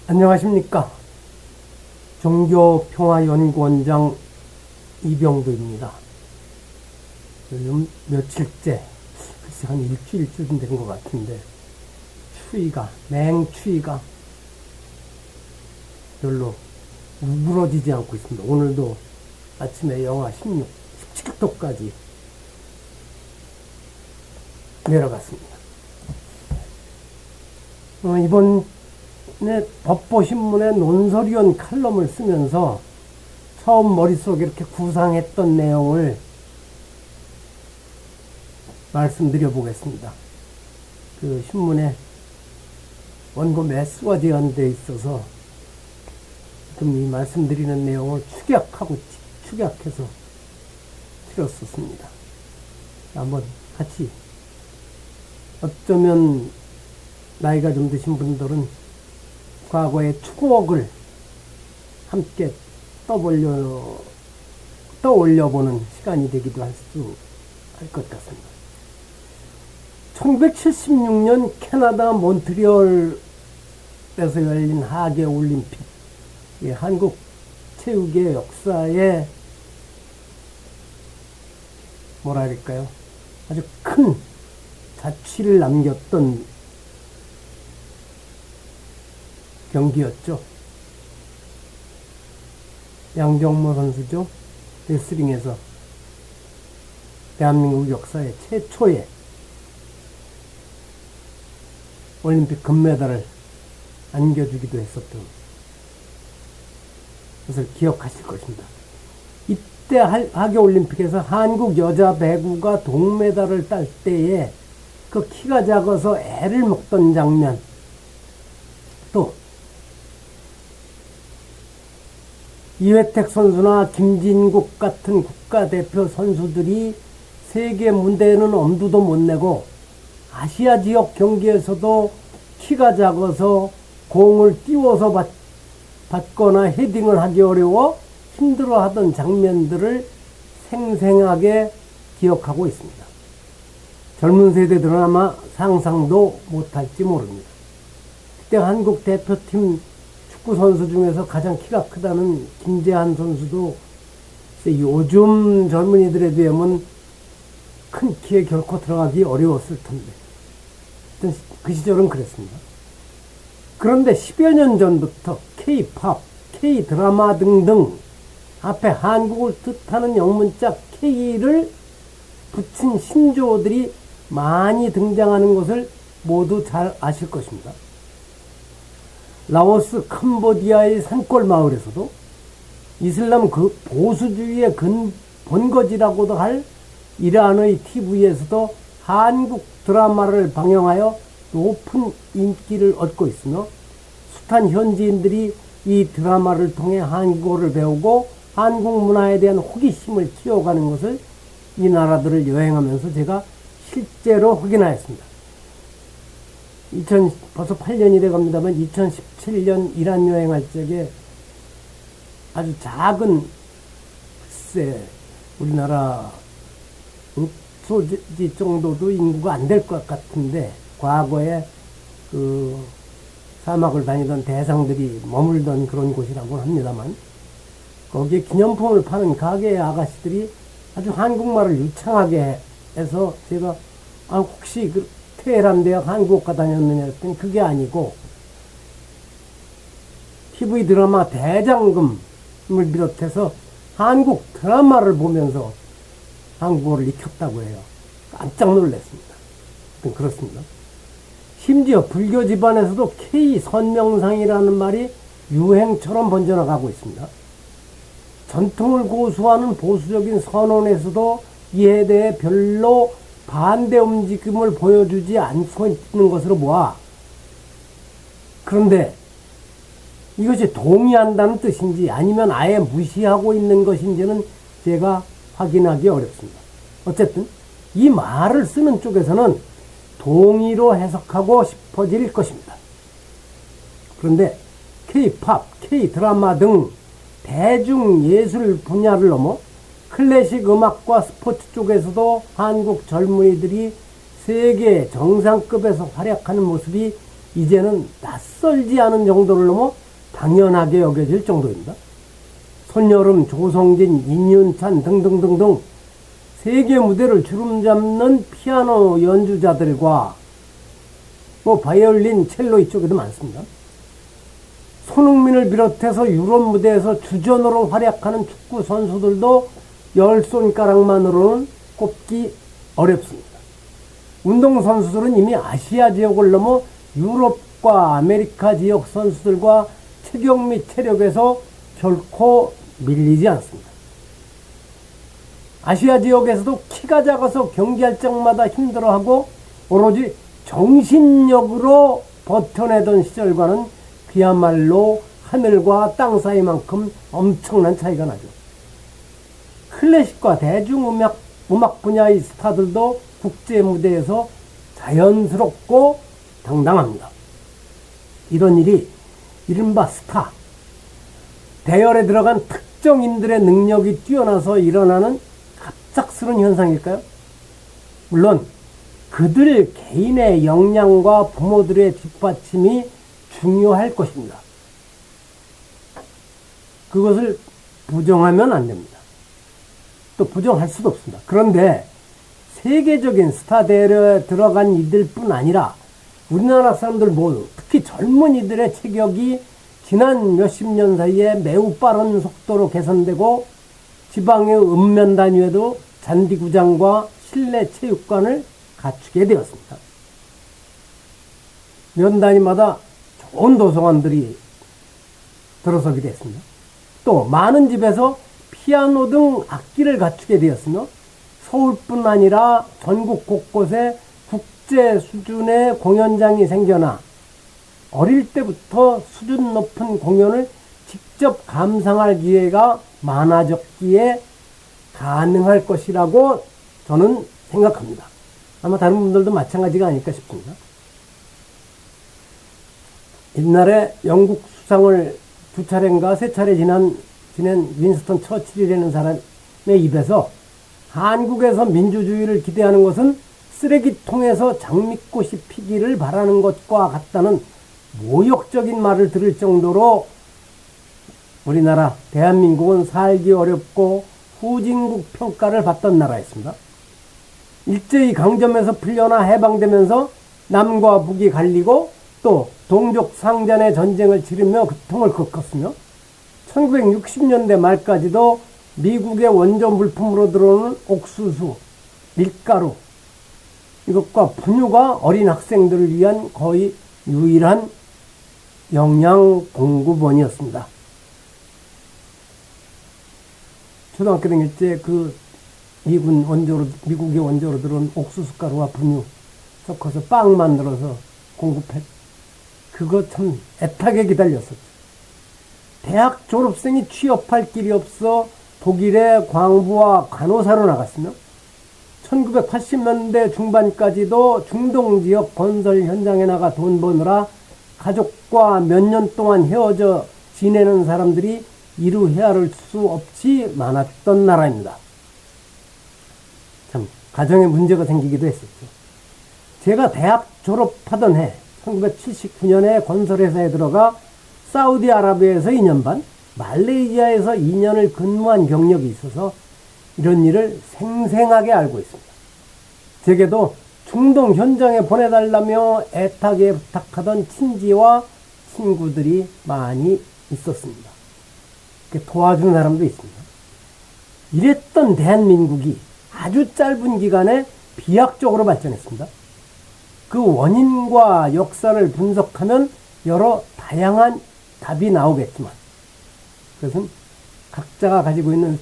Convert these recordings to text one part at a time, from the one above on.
안녕하십니까. 종교평화연구원장 이병도입니다. 요즘 며칠째, 글쎄 한 일주일쯤 된 것 같은데, 맹추위가 별로 누그러지지 않고 있습니다. 오늘도 아침에 영하 16, 17도까지 내려갔습니다. 이번에 법보신문에 논설위원 칼럼을 쓰면서 처음 머릿속에 이렇게 구상했던 내용을 말씀드려 보겠습니다. 그 신문에 원고 매수가 제한되어 있어서 지금 이 말씀드리는 내용을 축약해서 실었었습니다. 한번 같이, 어쩌면 나이가 좀 드신 분들은 과거의 추억을 함께 떠올려보는 시간이 되기도 할 것 같습니다. 1976년 캐나다 몬트리올에서 열린 하계올림픽, 한국 체육의 역사에 뭐랄까요, 아주 큰 자취를 남겼던 경기였죠. 양정모 선수죠. 레슬링에서 대한민국 역사의 최초의 올림픽 금메달을 안겨주기도 했었던 것을 기억하실 것입니다. 이때 하계올림픽에서 한국 여자 배구가 동메달을 딸 때에 그 키가 작아서 애를 먹던 장면, 또 이회택 선수나 김진국 같은 국가대표 선수들이 세계 무대에는 엄두도 못 내고 아시아 지역 경기에서도 키가 작아서 공을 띄워서 받거나 헤딩을 하기 어려워 힘들어하던 장면들을 생생하게 기억하고 있습니다. 젊은 세대들은 아마 상상도 못할지 모릅니다. 그때 한국 대표팀 축구 선수 중에서 가장 키가 크다는 김재한 선수도 요즘 젊은이들에 비하면 큰 키에 결코 들어가기 어려웠을 텐데, 그 시절은 그랬습니다. 그런데 10여 년 전부터 K-팝, K-드라마 등등 앞에 한국을 뜻하는 영문자 K를 붙인 신조어들이 많이 등장하는 것을 모두 잘 아실 것입니다. 라오스, 캄보디아의 산골 마을에서도 이슬람 그 보수주의의 본거지라고도 할 이란의 TV에서도 한국 드라마를 방영하여 높은 인기를 얻고 있으며, 숱한 현지인들이 이 드라마를 통해 한국어를 배우고 한국 문화에 대한 호기심을 키워가는 것을 이 나라들을 여행하면서 제가 실제로 확인하였습니다. 벌써 8년이 돼갑니다만 2017년 이란 여행할 적에 아주 작은, 글쎄 우리나라 읍소지 정도도 인구가 안 될 것 같은데, 과거에 그 사막을 다니던 대상들이 머물던 그런 곳이라고 합니다만, 거기에 기념품을 파는 가게의 아가씨들이 아주 한국말을 유창하게 해서 제가 혹시 그 테헤란 대학 한국어과 다녔느냐 했더니 그게 아니고 TV 드라마 대장금을 비롯해서 한국 드라마를 보면서 한국어를 익혔다고 해요. 깜짝 놀랐습니다. 그렇습니다. 심지어 불교 집안에서도 K 선명상이라는 말이 유행처럼 번져나가고 있습니다. 전통을 고수하는 보수적인 선언에서도 이에 대해 별로 반대 움직임을 보여주지 않고 있는 것으로 보아, 그런데 이것이 동의한다는 뜻인지 아니면 아예 무시하고 있는 것인지는 제가 확인하기 어렵습니다. 어쨌든 이 말을 쓰는 쪽에서는 동의로 해석하고 싶어질 것입니다. 그런데 K-팝, K-드라마 등 대중예술 분야를 넘어 클래식 음악과 스포츠 쪽에서도 한국 젊은이들이 세계 정상급에서 활약하는 모습이 이제는 낯설지 않은 정도를 넘어 당연하게 여겨질 정도입니다. 손여름, 조성진, 인윤찬 등등등등 세계 무대를 주름잡는 피아노 연주자들과 바이올린, 첼로 이쪽에도 많습니다. 손흥민을 비롯해서 유럽 무대에서 주전으로 활약하는 축구 선수들도 열 손가락만으로는 꼽기 어렵습니다. 운동선수들은 이미 아시아 지역을 넘어 유럽과 아메리카 지역 선수들과 체격 및 체력에서 결코 밀리지 않습니다. 아시아 지역에서도 키가 작아서 경기할 적마다 힘들어하고 오로지 정신력으로 버텨내던 시절과는 그야말로 하늘과 땅 사이만큼 엄청난 차이가 나죠. 클래식과 대중음악 분야의 스타들도 국제 무대에서 자연스럽고 당당합니다. 이런 일이 이른바 스타, 대열에 들어간 특정인들의 능력이 뛰어나서 일어나는 갑작스러운 현상일까요? 물론 그들 개인의 역량과 부모들의 뒷받침이 중요할 것입니다. 그것을 부정하면 안 됩니다. 또 부정할 수도 없습니다. 그런데 세계적인 스타 대열에 들어간 이들뿐 아니라 우리나라 사람들 모두, 특히 젊은이들의 체격이 지난 몇십 년 사이에 매우 빠른 속도로 개선되고 지방의 읍면 단위에도 잔디구장과 실내 체육관을 갖추게 되었습니다. 면 단위마다 좋은 도서관들이 들어서게 됐습니다. 또 많은 집에서 피아노 등 악기를 갖추게 되었으며 서울뿐 아니라 전국 곳곳에 국제 수준의 공연장이 생겨나 어릴 때부터 수준 높은 공연을 직접 감상할 기회가 많아졌기에 가능할 것이라고 저는 생각합니다. 아마 다른 분들도 마찬가지가 아닐까 싶습니다. 옛날에 영국 수상을 두 차례인가 세 차례 지낸 윈스턴 처칠이라는 사람의 입에서 한국에서 민주주의를 기대하는 것은 쓰레기통에서 장미꽃이 피기를 바라는 것과 같다는 모욕적인 말을 들을 정도로 우리나라 대한민국은 살기 어렵고 후진국 평가를 받던 나라였습니다. 일제히 강점에서 풀려나 해방되면서 남과 북이 갈리고 또 동족 상잔의 전쟁을 치르며 고통을 겪었으며 1960년대 말까지도 미국의 원조 물품으로 들어오는 옥수수, 밀가루 이것과 분유가 어린 학생들을 위한 거의 유일한 영양 공급원이었습니다. 초등학교 다닐 때 그 미국의 원조로 들어온 옥수수 가루와 분유 섞어서 빵 만들어서 공급했. 그거 참 애타게 기다렸었죠. 대학 졸업생이 취업할 길이 없어 독일의 광부와 간호사로 나갔으며 1980년대 중반까지도 중동 지역 건설 현장에 나가 돈 버느라 가족과 몇 년 동안 헤어져 지내는 사람들이 이루 헤아릴 수 없이 많았던 나라입니다. 참 가정에 문제가 생기기도 했었죠. 제가 대학 졸업하던 해 1979년에 건설회사에 들어가 사우디아라비아에서 2년 반, 말레이시아에서 2년을 근무한 경력이 있어서 이런 일을 생생하게 알고 있습니다. 제게도 중동 현장에 보내달라며 애타게 부탁하던 친지와 친구들이 많이 있었습니다. 도와주는 사람도 있습니다. 이랬던 대한민국이 아주 짧은 기간에 비약적으로 발전했습니다. 그 원인과 역사를 분석하면 여러 다양한 답이 나오겠지만 그것은 각자가 가지고 있는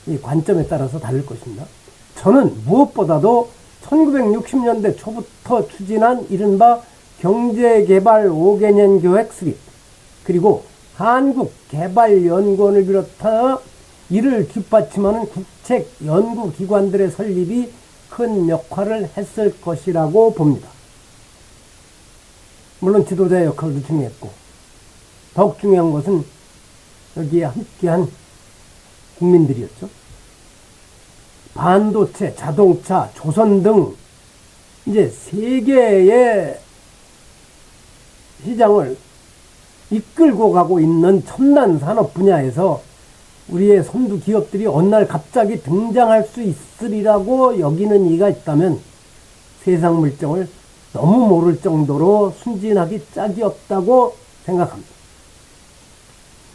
이 관점에 따라서 다를 것입니다. 저는 무엇보다도 1960년대 초부터 추진한 이른바 경제개발 5개년 계획 수립 그리고 한국개발연구원을 비롯하여 이를 뒷받침하는 국책연구기관들의 설립이 큰 역할을 했을 것이라고 봅니다. 물론 지도자의 역할도 중요했고 더욱 중요한 것은 여기에 함께한 국민들이었죠. 반도체, 자동차, 조선 등 이제 세계의 시장을 이끌고 가고 있는 첨단 산업 분야에서 우리의 선두 기업들이 어느 날 갑자기 등장할 수 있으리라고 여기는 이가 있다면 세상 물정을 너무 모를 정도로 순진하기 짝이 없다고 생각합니다.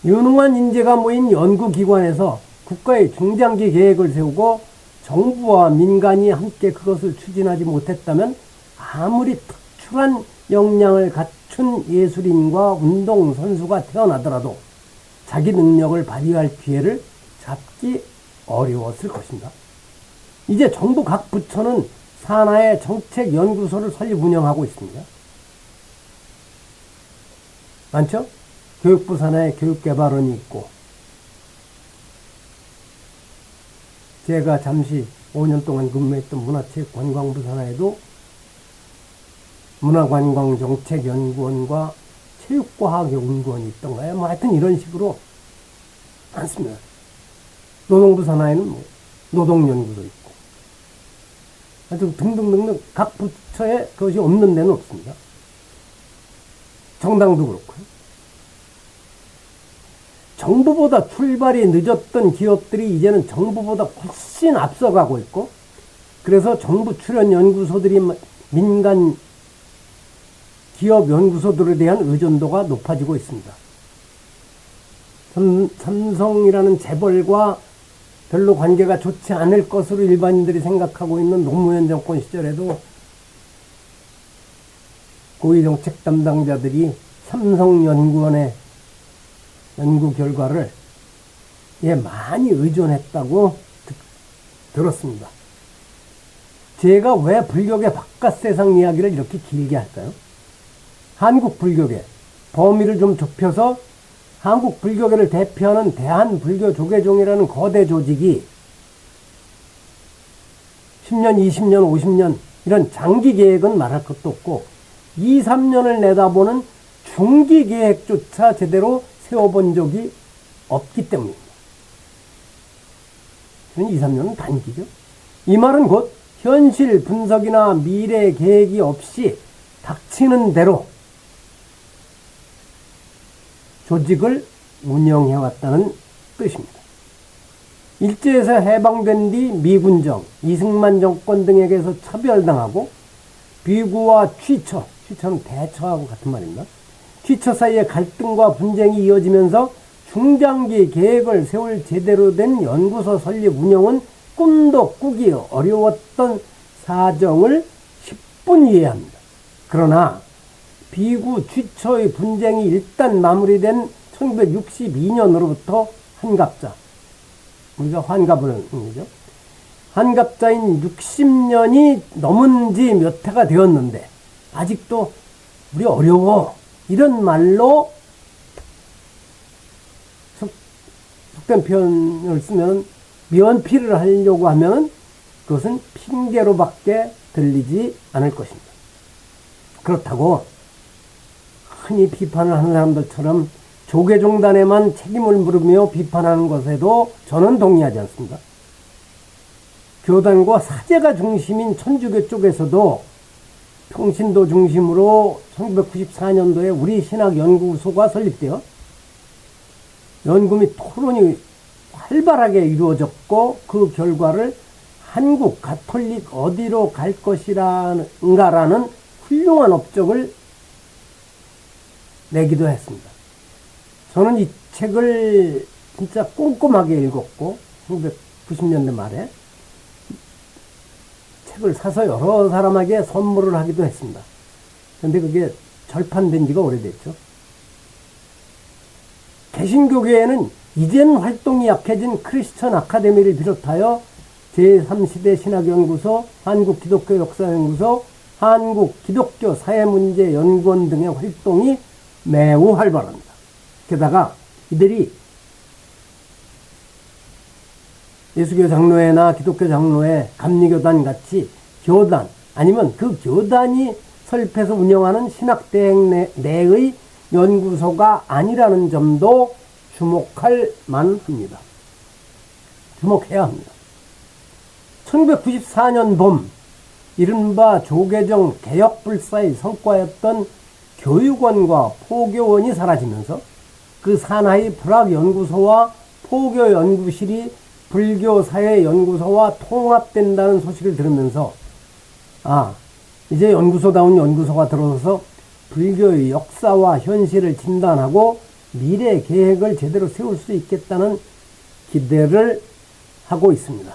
유능한 인재가 모인 연구기관에서 국가의 중장기 계획을 세우고 정부와 민간이 함께 그것을 추진하지 못했다면 아무리 특출한 역량을 갖춘 예술인과 운동선수가 태어나더라도 자기 능력을 발휘할 기회를 잡기 어려웠을 것입니다. 이제 정부 각 부처는 산하의 정책연구소를 설립 운영하고 있습니다. 많죠? 교육부 산하에 교육개발원이 있고, 제가 잠시 5년 동안 근무했던 문화체육관광부 산하에도 문화관광정책연구원과 체육과학연구원이 있던가요? 뭐 하여튼 이런 식으로 많습니다. 노동부 산하에는 노동연구도 있고, 하여튼 등등등등 각 부처에 그것이 없는 데는 없습니다. 정당도 그렇고요. 정부보다 출발이 늦었던 기업들이 이제는 정부보다 훨씬 앞서가고 있고, 그래서 정부 출연 연구소들이 민간 기업 연구소들에 대한 의존도가 높아지고 있습니다. 삼성이라는 재벌과 별로 관계가 좋지 않을 것으로 일반인들이 생각하고 있는 노무현 정권 시절에도 고위정책 담당자들이 삼성연구원의 연구 결과를 많이 의존했다고 들었습니다. 제가 왜 불교계 바깥 세상 이야기를 이렇게 길게 할까요? 한국 불교계 범위를 좀 좁혀서 한국 불교계를 대표하는 대한불교조계종이라는 거대 조직이 10년, 20년, 50년 이런 장기 계획은 말할 것도 없고 2, 3년을 내다보는 중기 계획조차 제대로 세워본 적이 없기 때문입니다. 2, 3년은 단기죠. 이 말은 곧 현실 분석이나 미래 계획이 없이 닥치는 대로 조직을 운영해왔다는 뜻입니다. 일제에서 해방된 뒤 미군정, 이승만 정권 등에게서 차별당하고 비구와 취처는 대처하고 같은 말입니다. 취처 사이의 갈등과 분쟁이 이어지면서 중장기 계획을 세울 제대로 된 연구소 설립 운영은 꿈도 꾸기 어려웠던 사정을 10분 이해합니다. 그러나 비구 취처의 분쟁이 일단 마무리된 1962년으로부터 한갑자, 우리가 환갑을 의미죠. 한갑자인 60년이 넘은 지 몇 해가 되었는데 아직도 우리 어려워 이런 말로 속된 표현을 쓰면 면피를 하려고 하면 그것은 핑계로밖에 들리지 않을 것입니다. 그렇다고 흔히 비판을 하는 사람들처럼 조계종단에만 책임을 물으며 비판하는 것에도 저는 동의하지 않습니다. 교단과 사제가 중심인 천주교 쪽에서도 평신도 중심으로 1994년도에 우리 신학연구소가 설립되어 연구 및 토론이 활발하게 이루어졌고 그 결과를 한국 가톨릭 어디로 갈 것이란가라는 훌륭한 업적을 내기도 했습니다. 저는 이 책을 진짜 꼼꼼하게 읽었고 1990년대 말에 책을 사서 여러 사람에게 선물을 하기도 했습니다. 그런데 그게 절판된 지가 오래됐죠. 개신교계에는 이젠 활동이 약해진 크리스천 아카데미를 비롯하여 제3시대 신학연구소, 한국기독교역사연구소, 한국기독교 사회문제연구원 등의 활동이 매우 활발합니다. 게다가 이들이 예수교 장로회나 기독교 장로회, 감리교단 같이 교단 아니면 그 교단이 설립해서 운영하는 신학대행 내의 연구소가 아니라는 점도 주목할 만합니다. 주목해야 합니다. 1994년 봄 이른바 조계종 개혁불사의 성과였던 교육원과 포교원이 사라지면서 그 산하의 불학연구소와 포교연구실이 불교사회연구소와 통합된다는 소식을 들으면서 이제 연구소다운 연구소가 들어서서 불교의 역사와 현실을 진단하고 미래 계획을 제대로 세울 수 있겠다는 기대를 하고 있습니다.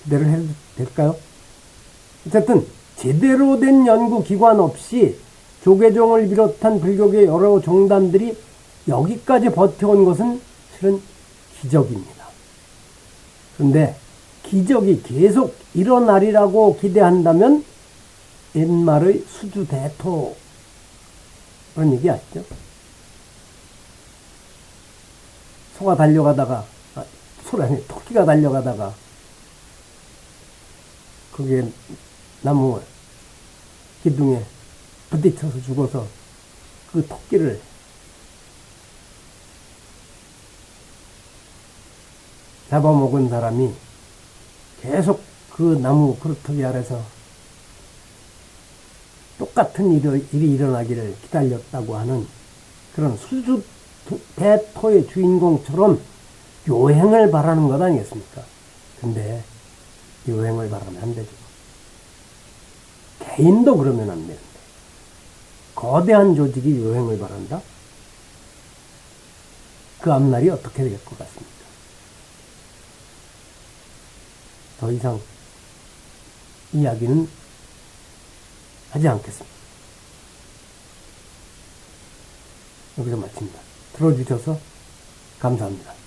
기대를 해도 될까요? 어쨌든 제대로 된 연구기관 없이 조계종을 비롯한 불교계 여러 종단들이 여기까지 버텨온 것은 실은 기적입니다. 그런데 기적이 계속 일어나리라고 기대한다면 옛말의 수주대토 그런 얘기 아시죠? 소가 달려가다가 토끼가 달려가다가 거기에 나무 기둥에 부딪혀서 죽어서 그 토끼를 잡아먹은 사람이 계속 그 나무 그루터기 아래서 똑같은 일이 일어나기를 기다렸다고 하는 그런 수주 대토의 주인공처럼 요행을 바라는 것 아니겠습니까? 근데 요행을 바라면 안 되죠. 개인도 그러면 안 되는데 거대한 조직이 요행을 바란다? 그 앞날이 어떻게 될 것 같습니까? 더 이상 이야기는 하지 않겠습니다. 여기서 마칩니다. 들어주셔서 감사합니다.